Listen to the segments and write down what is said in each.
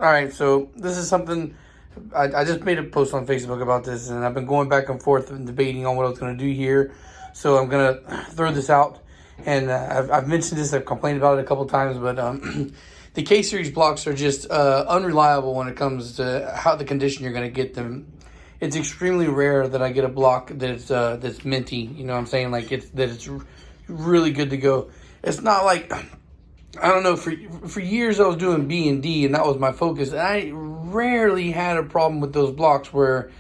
All right, so this is something I just made a post on Facebook about this, and I've been going back and forth and debating on what I was going to do here. So I'm going to throw this out, and I've mentioned this, I've complained about it a couple times, but the K series blocks are just unreliable when it comes to how the condition you're going to get them. It's extremely rare that I get a block that's minty. You know what I'm saying? Like it's really good to go. It's not like, I don't know, for years I was doing B&D and that was my focus. And I rarely had a problem with those blocks where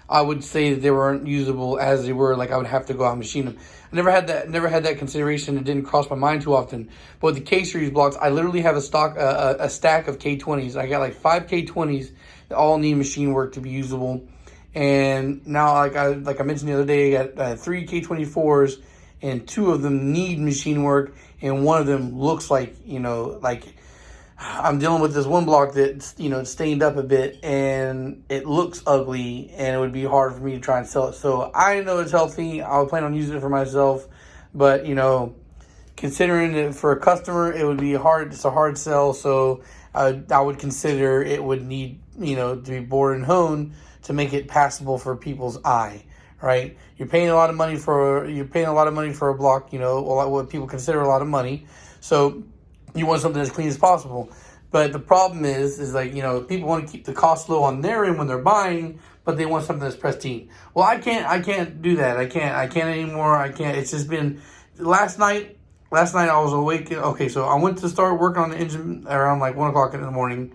I would say that they weren't usable as they were. Like I would have to go out and machine them. I never had that consideration. It didn't cross my mind too often. But with the K series blocks, I literally have a stack of K20s. I got like 5 K20s that all need machine work to be usable. And now, like I mentioned the other day, I got 3 K24s, and 2 of them need machine work, and one of them looks like, like I'm dealing with this one block that's, it's stained up a bit, and it looks ugly, and it would be hard for me to try and sell it. So I know it's healthy. I would plan on using it for myself, but, considering it for a customer, it would be hard. It's a hard sell, so I would consider it would need, to be bored and honed to make it passable for people's eye, right? You're paying a lot of money for a block, what people consider a lot of money. So you want something as clean as possible. But the problem is like, people want to keep the cost low on their end when they're buying, but they want something that's pristine. Well, I can't do that. I can't anymore. I can't. It's just been last night I was awake. Okay, so I went to start working on the engine around like 1 o'clock in the morning.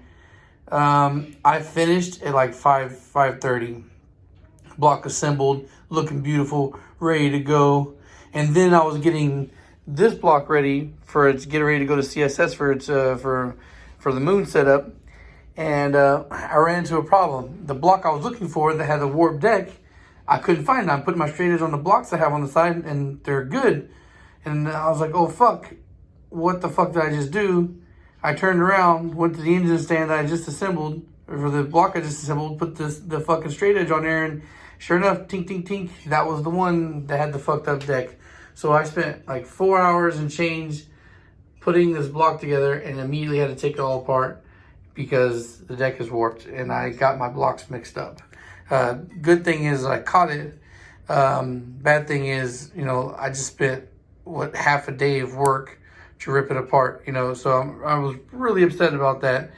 I finished at like 5:30. Block assembled, looking beautiful, ready to go. And then I was getting this block ready getting ready to go to CSS for its for the moon setup. And I ran into a problem. The block I was looking for that had a warped deck, I couldn't find it. I'm putting my straight edge on the blocks I have on the side, and they're good. And I was like, oh fuck, what the fuck did I just do? I turned around, went to the engine stand that I just assembled, or for the block I just assembled, put the fucking straight edge on there, and sure enough, tink, tink, tink, that was the one that had the fucked up deck. So I spent like 4 hours and change putting this block together, and immediately had to take it all apart because the deck is warped, and I got my blocks mixed up. Good thing is I caught it. Bad thing is, I just spent, half a day of work to rip it apart, so I was really upset about that.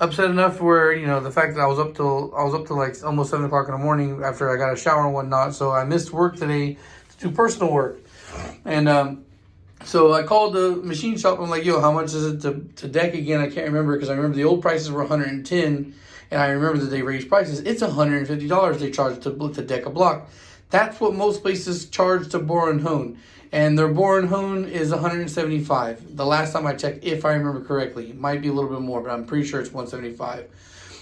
Upset enough where, the fact that I was up till like almost 7 o'clock in the morning after I got a shower and whatnot. So I missed work today to do personal work. And so I called the machine shop. I'm like, yo, how much is it to deck again? I can't remember, because I remember the old prices were $110, and I remember that they raised prices. It's $150 they charge to deck a block. That's what most places charge to bore and hone. And their bore and hone is $175. The last time I checked, if I remember correctly. It might be a little bit more, but I'm pretty sure it's $175.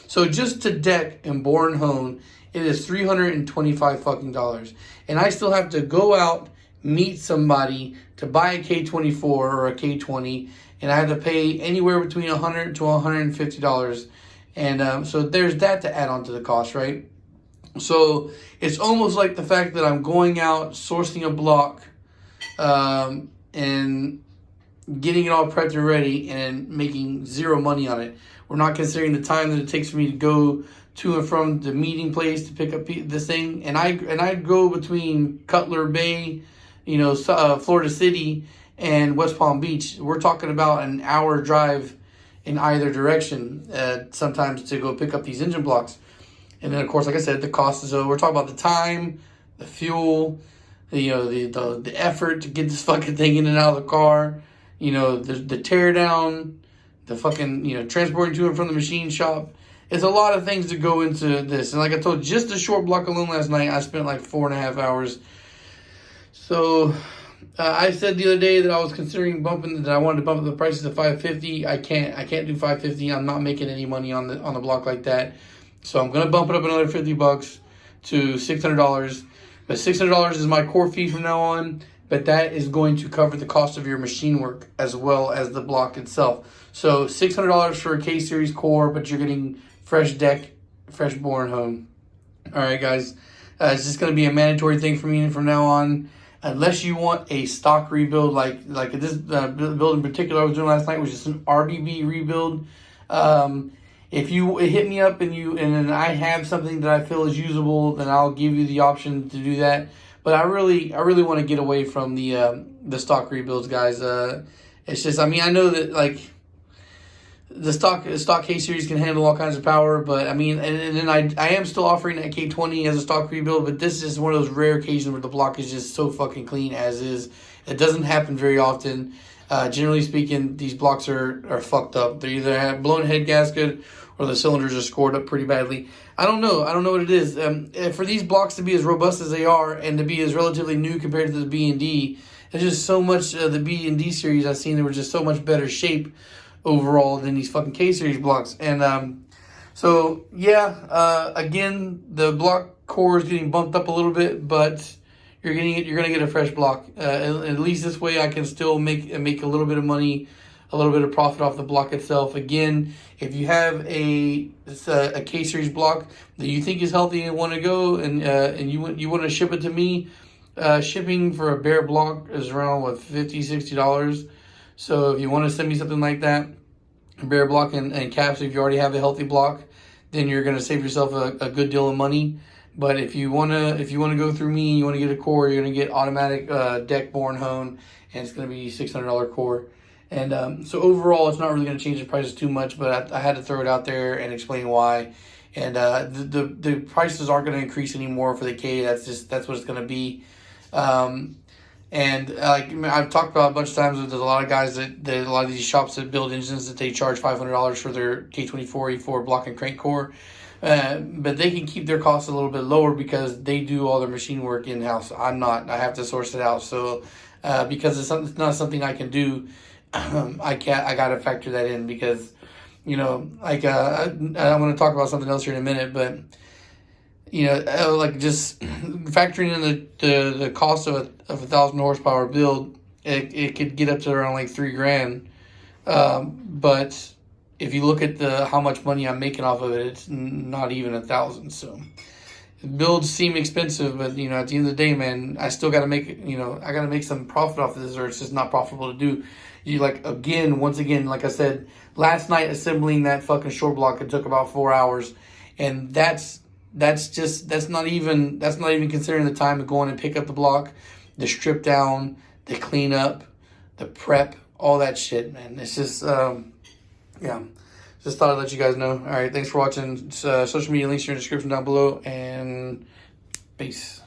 So just to deck and bore and hone, it is $325 fucking dollars. And I still have to go out, meet somebody to buy a K24 or a K20, and I had to pay anywhere between $100 to $150. And so there's that to add on to the cost, right? So it's almost like the fact that I'm going out, sourcing a block, and getting it all prepped and ready, and making zero money on it. We're not considering the time that it takes for me to go to and from the meeting place to pick up this thing. And I go between Cutler Bay, Florida City, and West Palm Beach. We're talking about an hour drive in either direction, sometimes, to go pick up these engine blocks. And then, of course, like I said, the cost is, we're talking about the time, the fuel, the effort to get this fucking thing in and out of the car, the tear down, the fucking, transporting to and from the machine shop. It's a lot of things to go into this. And like I told you, just the short block alone last night, I spent like 4.5 hours. So I said the other day that I was considering that I wanted to bump the prices to $550. I can't do $550. I'm not making any money on the block like that. So I'm gonna bump it up another $50 to $600. But $600 is my core fee from now on. But that is going to cover the cost of your machine work as well as the block itself. So $600 for a K series core, but you're getting fresh deck, fresh bore and hone. All right, guys. It's just going to be a mandatory thing for me from now on. Unless you want a stock rebuild, like this build in particular I was doing last night was just an RBB rebuild. If you hit me up and then I have something that I feel is usable, then I'll give you the option to do that. But I really want to get away from the stock rebuilds, guys. It's just, I mean, I know that like the stock K series can handle all kinds of power, but I mean, and then I am still offering that K20 as a stock rebuild, but this is one of those rare occasions where the block is just so fucking clean as is. It doesn't happen very often. Generally speaking, these blocks are fucked up. They either have blown head gasket or the cylinders are scored up pretty badly. I don't know what it is. For these blocks to be as robust as they are and to be as relatively new compared to the B and D, there's just so much the B and D series I've seen that were just so much better shape overall than these fucking K series blocks. And so yeah, again, the block core is getting bumped up a little bit, but you're gonna get a fresh block. At least this way, I can still make a little bit of money, a little bit of profit off the block itself. Again, if you have a K series block that you think is healthy and want to go and you want to ship it to me, shipping for a bare block is around what, $50-$60. So if you want to send me something like that, a bare block and caps, if you already have a healthy block, then you're gonna save yourself a good deal of money. But if you wanna go through me, you wanna get a core, you're gonna get automatic deck born hone, and it's gonna be $600 core. And so overall, it's not really gonna change the prices too much, but I had to throw it out there and explain why. And the prices aren't gonna increase anymore for the K. That's what it's gonna be. And like I've talked about a bunch of times, there's a lot of guys that a lot of these shops that build engines that they charge $500 for their K24 E4 block and crank core. But they can keep their costs a little bit lower because they do all their machine work in house. I'm not. I have to source it out. So because it's not something I can do, I got to factor that in because like I want to talk about something else here in a minute, but like just factoring in the cost of a 1,000 horsepower build, it could get up to around like $3,000. But if you look at how much money I'm making off of it, it's not even 1,000. So builds seem expensive, but at the end of the day, man, I still got to make I got to make some profit off of this, or it's just not profitable to do. Once again, like I said, last night assembling that fucking short block, it took about 4 hours, and that's not even considering the time of going and pick up the block, the strip down, the cleanup, the prep, all that shit, man. It's just yeah, just thought I'd let you guys know. All right, thanks for watching. Social media links are in the description down below, and peace.